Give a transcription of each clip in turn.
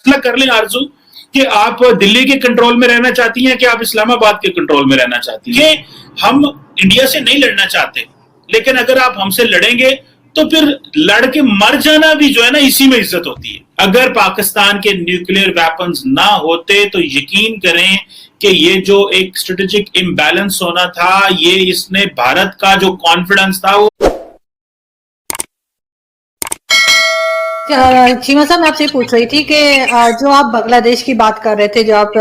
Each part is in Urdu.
فیصلہ کر لیں آرزو کہ آپ دلی کے کنٹرول میں رہنا چاہتی ہیں کہ آپ اسلام آباد کے کنٹرول میں رہنا چاہتی ہیں. ہم انڈیا سے نہیں لڑنا چاہتے, لیکن اگر آپ ہم سے لڑیں گے تو پھر لڑ کے مر جانا بھی جو ہے نا اسی میں عزت ہوتی ہے. اگر پاکستان کے نیوکلیئر ویپنز نہ ہوتے تو یقین کریں کہ یہ جو ایک اسٹریٹجک امبیلنس ہونا تھا, یہ اس نے بھارت کا جو کانفیڈنس تھا وہ. چیمہ صاحب میں آپ سے پوچھ رہی تھی کہ جو آپ بنگلہ دیش کی بات کر رہے تھے, جو آپ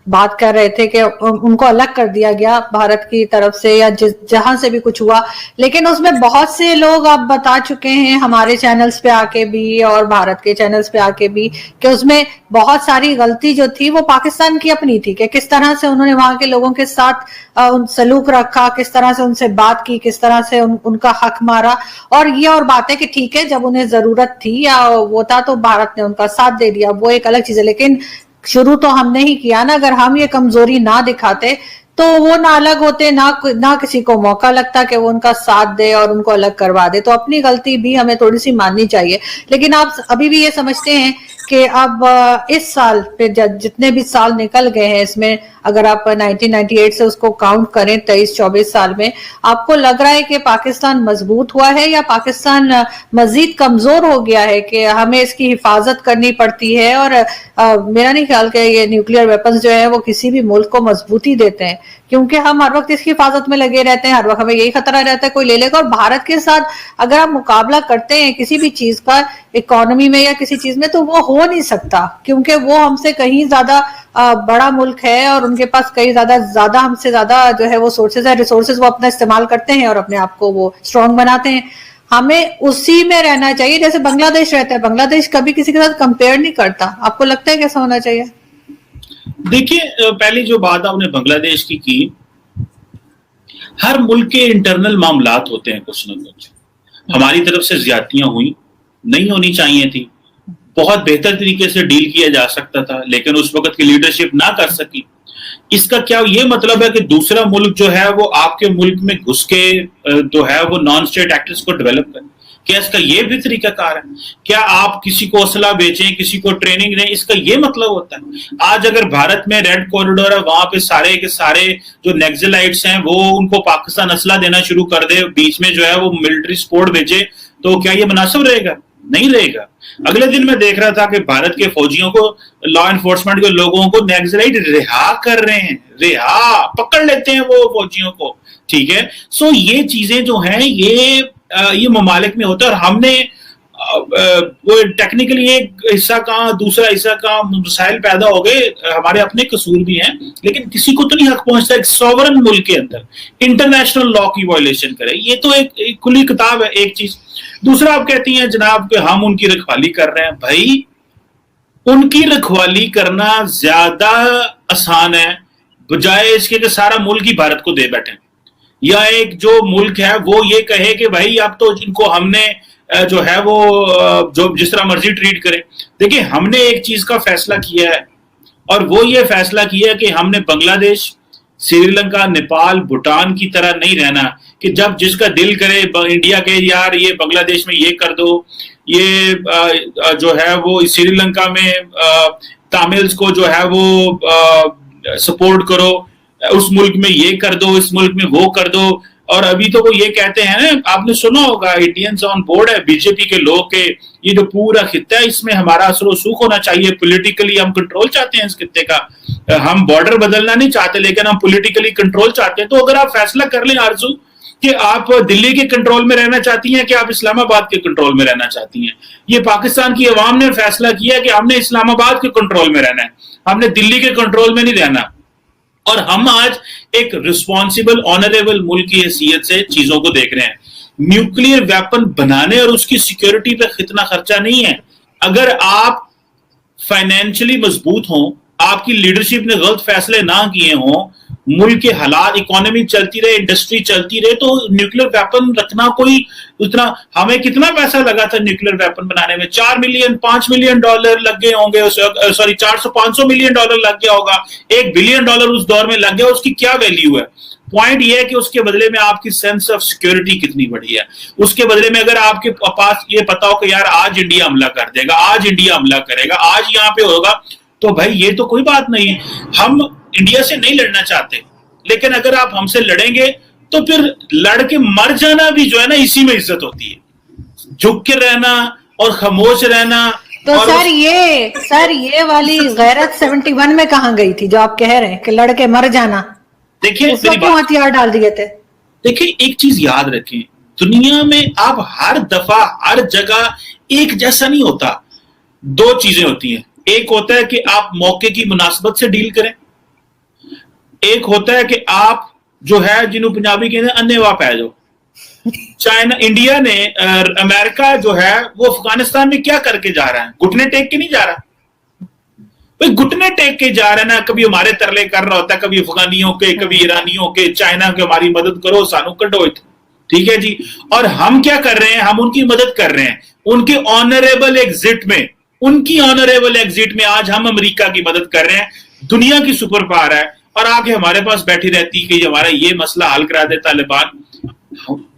بات کر رہے تھے کہ ان کو الگ کر دیا گیا بھارت کی طرف سے یا جہاں سے بھی کچھ ہوا, لیکن اس میں بہت سے لوگ آپ بتا چکے ہیں ہمارے چینلز پہ آ کے بھی اور بھارت کے چینلز پہ آ کے بھی کہ اس میں بہت ساری غلطی جو تھی وہ پاکستان کی اپنی تھی, کہ کس طرح سے انہوں نے وہاں کے لوگوں کے ساتھ سلوک رکھا, کس طرح سے ان سے بات کی, کس طرح سے ان کا حق مارا. اور یہ اور بات ہے کہ ٹھیک ہے جب انہیں ضرورت تھی یا وہ تھا تو بھارت نے ان کا ساتھ دے دیا, وہ ایک الگ چیز ہے, لیکن شروع تو ہم نے ہی کیا نا. اگر ہم یہ کمزوری نہ دکھاتے تو وہ نہ الگ ہوتے, نہ کسی کو موقع لگتا کہ وہ ان کا ساتھ دے اور ان کو الگ کروا دے. تو اپنی غلطی بھی ہمیں تھوڑی سی ماننی چاہیے. لیکن آپ ابھی بھی یہ سمجھتے ہیں کہ اب اس سال پہ جتنے بھی سال نکل گئے ہیں, اس میں اگر آپ 1998 سے اس کو کاؤنٹ کریں 23-24 سال میں, آپ کو لگ رہا ہے کہ پاکستان مضبوط ہوا ہے یا پاکستان مزید کمزور ہو گیا ہے کہ ہمیں اس کی حفاظت کرنی پڑتی ہے؟ اور میرا نہیں خیال کہ یہ نیوکلیئر ویپنز جو ہے وہ کسی بھی ملک کو مضبوطی دیتے ہیں, کیونکہ ہم ہر وقت اس کی حفاظت میں لگے رہتے ہیں, ہر وقت ہمیں یہی خطرہ رہتا ہے کوئی لے لے گا. اور بھارت کے ساتھ اگر آپ مقابلہ کرتے ہیں کسی بھی چیز کا, اکانومی میں یا کسی چیز میں, تو وہ ہو نہیں سکتا, کیونکہ وہ ہم سے کہیں زیادہ بڑا ملک ہے اور ان کے پاس کئی زیادہ ہم سے زیادہ جو ہے وہ سورسز ہے, ریسورسز وہ اپنا استعمال کرتے ہیں اور اپنے آپ کو وہ اسٹرانگ بناتے ہیں. ہمیں اسی میں رہنا چاہیے جیسے بنگلہ دیش رہتا ہے. بنگلہ دیش کبھی کسی کے ساتھ کمپیئر نہیں کرتا. آپ کو لگتا ہے کیسا ہونا چاہیے؟ دیکھیے, پہلی جو بات آپ نے بنگلہ دیش کی, ہر ملک کے انٹرنل معاملات ہوتے ہیں کچھ نہ کچھ. ہماری طرف سے زیادتیاں ہوئی, نہیں ہونی چاہیے تھی, بہت بہتر طریقے سے ڈیل کیا جا سکتا تھا, لیکن اس وقت کی لیڈرشپ نہ کر سکی. اس کا کیا یہ مطلب ہے کہ دوسرا ملک جو ہے وہ آپ کے ملک میں گھس کے جو ہے وہ نان اسٹیٹ ایکٹرز کو ڈیولپ کرے؟ کیا اس کا یہ بھی طریقہ کار ہے؟ کیا آپ کسی کو اسلحہ بیچیں, کسی کو ٹریننگ دیں, اس کا یہ مطلب ہوتا ہے؟ آج اگر بھارت میں ریڈ کوریڈور ہے, وہاں پہ سارے کے سارے جو نیکزلائٹس ہیں وہ ان کو پاکستان اسلحہ دینا شروع کر دے, بیچ میں جو ہے وہ ملٹری سپورٹ بھیجے, تو کیا یہ مناسب رہے گا؟ نہیں رہے گا. اگلے دن میں دیکھ رہا تھا کہ بھارت کے فوجیوں کو, لا انفورسمنٹ کے لوگوں کو نیکزلائٹ رہا کر رہے ہیں, پکڑ لیتے ہیں وہ فوجیوں کو. ٹھیک ہے, سو یہ چیزیں جو ہیں یہ ممالک میں ہوتا ہے, اور ہم نے وہ ٹیکنیکلی ایک حصہ کہاں دوسرا حصہ کہاں مسائل پیدا ہو گئے, ہمارے اپنے قصور بھی ہیں, لیکن کسی کو تو نہیں حق پہنچتا ایک سوورن ملک کے اندر انٹرنیشنل لا کی وائلیشن کرے. یہ تو ایک کھلی کتاب ہے ایک چیز. دوسرا آپ کہتی ہیں جناب کہ ہم ان کی رکھوالی کر رہے ہیں. بھائی ان کی رکھوالی کرنا زیادہ آسان ہے بجائے اس کے کہ سارا ملک ہی بھارت کو دے بیٹھے, یا ایک جو ملک ہے وہ یہ کہے کہ بھائی اب تو ان کو ہم نے جو ہے وہ جو جس طرح مرضی ٹریٹ کرے. دیکھیں ہم نے ایک چیز کا فیصلہ کیا ہے, اور وہ یہ فیصلہ کیا ہے کہ ہم نے بنگلہ دیش, سری لنکا, نیپال, بھوٹان کی طرح نہیں رہنا کہ جب جس کا دل کرے انڈیا کے یار یہ بنگلہ دیش میں یہ کر دو, یہ جو ہے وہ سری لنکا میں تاملز کو جو ہے وہ سپورٹ کرو, اس ملک میں یہ کر دو, اس ملک میں وہ کر دو. اور ابھی تو وہ یہ کہتے ہیں, آپ نے سنا ہوگا انڈینز آن بورڈ ہے بی جے پی کے لوگ کے, یہ جو پورا خطہ ہے اس میں ہمارا اثر و رسوخ ہونا چاہیے, پولیٹیکلی ہم کنٹرول چاہتے ہیں اس خطے کا, ہم بارڈر بدلنا نہیں چاہتے لیکن ہم پولیٹیکلی کنٹرول چاہتے ہیں. تو اگر آپ فیصلہ کر لیں آرزو کہ آپ دلی کے کنٹرول میں رہنا چاہتی ہیں کہ آپ اسلام آباد کے کنٹرول میں رہنا چاہتی ہیں, یہ پاکستان کی عوام نے فیصلہ کیا کہ ہم نے اسلام آباد کے کنٹرول میں رہنا ہے, ہم نے دلی کے کنٹرول میں نہیں رہنا. اور ہم آج ایک ریسپانسبل آنریبل ملک کی حیثیت سے چیزوں کو دیکھ رہے ہیں. نیوکلیئر ویپن بنانے اور اس کی سیکیورٹی پہ اتنا خرچہ نہیں ہے. اگر آپ فائنینشلی مضبوط ہوں, آپ کی لیڈرشپ نے غلط فیصلے نہ کیے ہوں, ملک کے حالات, اکانومی چلتی رہے, انڈسٹری چلتی رہے, تو نیوکلیئر ویپن رکھنا کوئی اتنا, ہمیں کتنا پیسہ لگا تھا نیوکلیئر ویپن بنانے میں؟ 4 ملین 5 ملین ڈالر لگ گئے ہوں گے, سوری 400-500 ملین ڈالر لگ گیا ہوگا, $1 بلین اس دور میں لگ گیا. اس کی کیا ویلیو ہے؟ پوائنٹ یہ ہے کہ اس کے بدلے میں آپ کی سینس آف سیکورٹی کتنی بڑی ہے. اس کے بدلے میں اگر آپ کے پاس یہ پتا ہو کہ یار آج انڈیا حملہ کر دے گا, آج انڈیا حملہ کرے گا, آج یہاں پہ ہوگا, تو بھائی یہ تو کوئی بات نہیں ہے. ہم انڈیا سے نہیں لڑنا چاہتے, لیکن اگر آپ ہم سے لڑیں گے تو پھر لڑ کے مر جانا بھی جو ہے نا اسی میں عزت ہوتی ہے. جھک کے رہنا اور خاموش رہنا. تو سر یہ والی غیرت 71 میں کہاں گئی تھی جو آپ کہہ رہے ہیں کہ لڑ کے مر جانا؟ دیکھیں اس وقت کیوں ہتھیار ڈال دیے تھے؟ دیکھیں ایک چیز یاد رکھیں, دنیا میں آپ ہر دفعہ ہر جگہ ایک جیسا نہیں ہوتا. دو چیزیں ہوتی ہیں, ایک ہوتا ہے کہ آپ موقع کی مناسبت سے ڈیل کریں, ایک ہوتا ہے کہ آپ جو ہے جنہوں پنجابی کہتے ہیں انے واہ پہ جاؤ. چائنا انڈیا نے امریکہ جو ہے وہ افغانستان میں کیا کر کے جا رہا ہے؟ گھٹنے ٹیک کے نہیں جا رہا بھائی, گھٹنے ٹیک کے جا رہا ہے نا. کبھی ہمارے ترلے کر رہا ہوتا ہے, کبھی افغانیوں کے, کبھی ایرانیوں کے, چائنا کے ہماری مدد کرو, سانو کڈو. ٹھیک ہے جی, اور ہم کیا کر رہے ہیں؟ ہم ان کی مدد کر رہے ہیں ان کے آنریبل ایگزٹ میں. ان کی آنریبل ایگزٹ میں آج ہم امریکہ کی مدد کر رہے ہیں, دنیا کی سپر پاور ہے, اور آگے ہمارے پاس بیٹھی رہتی کہ ہمارا یہ مسئلہ حل کرا دے طالبان.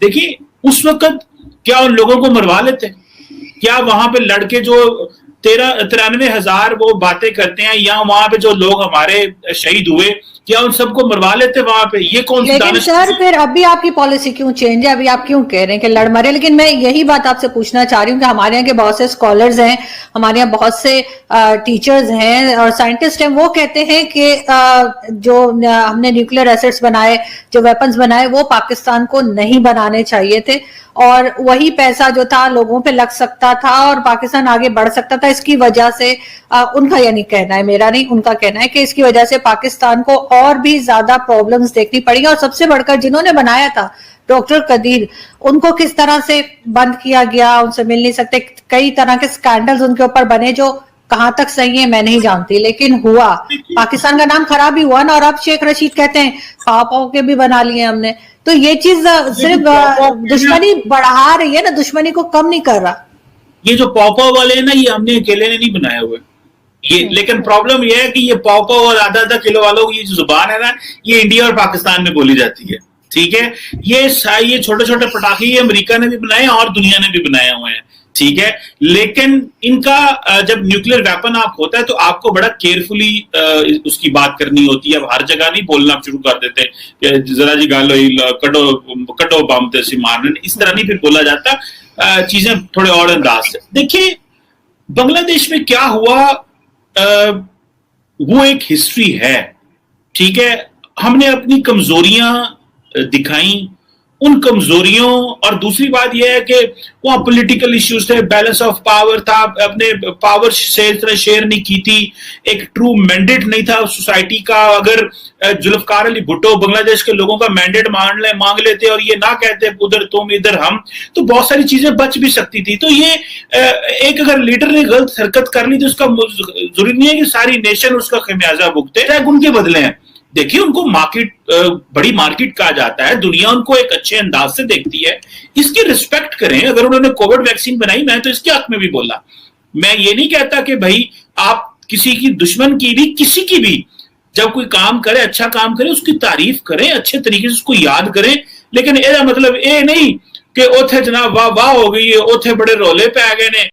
دیکھیے اس وقت کیا ان لوگوں کو مروا لیتے؟ کیا وہاں پہ لڑکے جو 93,000 وہ باتیں کرتے ہیں, یا وہاں پہ جو لوگ ہمارے شہید ہوئے, کیا ان سب کو مروا لیتے وہاں پہ؟ یہ کون سی لیکن سر پھر ابھی آپ کی پالیسی کیوں چینج ہے؟ ابھی آپ کیوں کہہ رہے ہیں کہ لڑ مرے؟ لیکن میں یہی بات آپ سے پوچھنا چاہ رہی ہوں کہ ہمارے یہاں کے بہت سے اسکالرز ہیں, ہمارے یہاں بہت سے ٹیچرز ہیں اور سائنٹسٹ ہیں, وہ کہتے ہیں کہ جو ہم نے نیوکلیر ایسٹس بنائے, جو ویپنز بنائے, وہ پاکستان کو نہیں بنانے چاہیے تھے, اور وہی پیسہ جو تھا لوگوں پہ لگ سکتا تھا اور پاکستان آگے بڑھ سکتا تھا. اس کی وجہ سے ان کا یعنی کہنا ہے, میرا نہیں, ان کا کہنا ہے کہ اس کی وجہ سے پاکستان کو اور بھی زیادہ پرابلمز دیکھنی پڑی. اور سب سے بڑھ کر جنہوں نے بنایا تھا ڈاکٹر قدیر, ان کو کس طرح سے بند کیا گیا, ان سے مل نہیں سکتے. کئی طرح کے سکینڈلز ان کے اوپر بنے جو کہاں تک صحیح ہے میں نہیں جانتی, لیکن ہوا. پاکستان کا نام خراب ہی ہوا نا. اور اب شیخ رشید کہتے ہیں پاؤ کے بھی بنا لیے ہم نے. تو یہ چیز صرف دشمنی بڑھا رہی ہے نا, دشمنی کو کم نہیں کر رہا. یہ جو پاؤ والے ہیں نا, یہ ہم نے اکیلے نے نہیں بنائے ہوئے یہ, لیکن پرابلم یہ ہے کہ یہ پاؤ اور آدھا کلو والوں کی یہ جو زبان ہے نا, یہ انڈیا اور پاکستان میں بولی جاتی ہے. ٹھیک ہے, یہ چھوٹے چھوٹے پٹاخے یہ امریکہ نے بھی بنائے اور دنیا نے بھی بنائے ہوئے ہیں. ٹھیک ہے, لیکن ان کا جب نیوکلیر ویپن آپ ہوتا ہے تو آپ کو بڑا کیئرفلی اس کی بات کرنی ہوتی ہے. اب ہر جگہ نہیں بولنا شروع کر دیتے کہ ذرا جی گل ہوئی کڈو بم تے سی مارنے, اس طرح نہیں پھر بولا جاتا. چیزیں تھوڑے اور انداز سے. دیکھیے بنگلہ دیش میں کیا ہوا, وہ ایک ہسٹری ہے. ٹھیک ہے, ہم نے اپنی کمزوریاں دکھائیں, ان کمزوریوں, اور دوسری بات یہ ہے کہ وہاں پولیٹیکل ایشوز تھے, بیلنس آف پاور تھا, اپنے پاور سے اس طرح شیئر نہیں کی تھی, ایک ٹرو مینڈیٹ نہیں تھا سوسائٹی کا. اگر ذوالفقار علی بھٹو بنگلہ دیش کے لوگوں کا مینڈیٹ مانگ لیتے اور یہ نہ کہتے ادھر تم ادھر ہم, تو بہت ساری چیزیں بچ بھی سکتی تھی. تو یہ ایک اگر لیڈر نے غلط حرکت کر لی تو اس کا ضروری نہیں ہے کہ ساری نیشن اس کا خمیازہ بھگتے, چاہے ان کے بدلے ہیں. دیکھیے ان کو مارکیٹ, بڑی مارکیٹ کہا جاتا ہے, دنیا ان کو ایک اچھے انداز سے دیکھتی ہے, اس کی ریسپیکٹ کریں. اگر انہوں نے کووڈ ویکسین بنائی, میں تو اس کے حق میں بھی بولا. میں یہ نہیں کہتا کہ بھائی آپ کسی کی دشمن کی بھی, کسی کی بھی, جب کوئی کام کرے, اچھا کام کرے, اس کی تعریف کریں, اچھے طریقے سے اس کو یاد کریں. لیکن یہ مطلب یہ نہیں کہ اوتھے جناب واہ واہ ہو گئی ہے, اوتھے بڑے رولے پہ آ گئے نے.